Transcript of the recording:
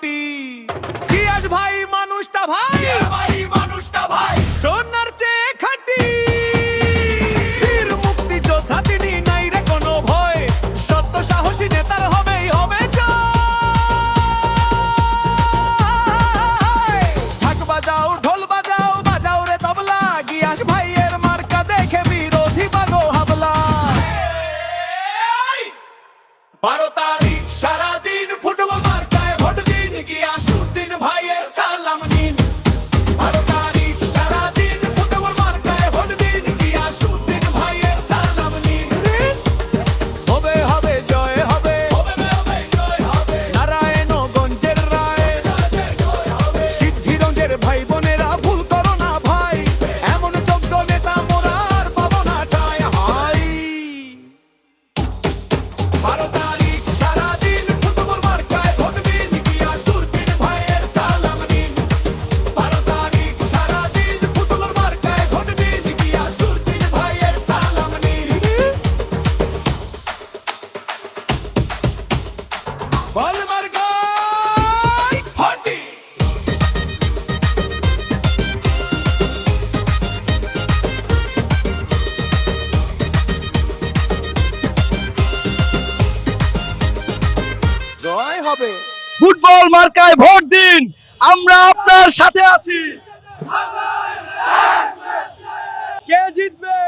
মাটি। গিয়াস ভাই মানুষটা ভাই, মানুষটা ভাই সোনার চেয়ে খাঁটি। বীর মুক্তিযোদ্ধা তিনি, নাই রে কোনো ভয়, সত্য সাহসী নেতার হবেই হবে জয়। ঢাক বাজাও ঢোল বাজাও, বাজাও রে তবলা, গিয়াস ভাইয়ের মার্কা দেখে বিরোধী বাগো হাবলা। 12 তারিখ সারাদিন ফুটবল মার্কায় ভোট দিন, গিয়াসউদ্দিন ভাইয়ের সালাম নিন। 12 তারিখ সারাদিন ফুটবল মার্কায় ভোট দিন, গিয়াসউদ্দিন ভাইয়ের সালাম নিন। হবে হবে জয় হবে, নারায়ণগঞ্জের রায়, সিদ্ধিরঞ্জের ভাই বোনেরা ভুল করো না ভাই, এমন যোগ্য নেতা মোরা আর পাবো না ঠাঁই। হাই 12 তারিখ সারাদিন ফুটবল মার্কায় ভোট দিন, গিয়াসউদ্দিন ভাইয়ের সালাম নিন। 12 তারিখ সারাদিন ফুটবল মার্কায় ভোট দিন, গিয়াসউদ্দিন ভাইয়ের সালাম নিন। বল মার্কায় ভোট দিন। জয় হবে। ফুটবল মার্কায় ভোট দিন, আমরা আপনার সাথে আছি। কে জিতবে?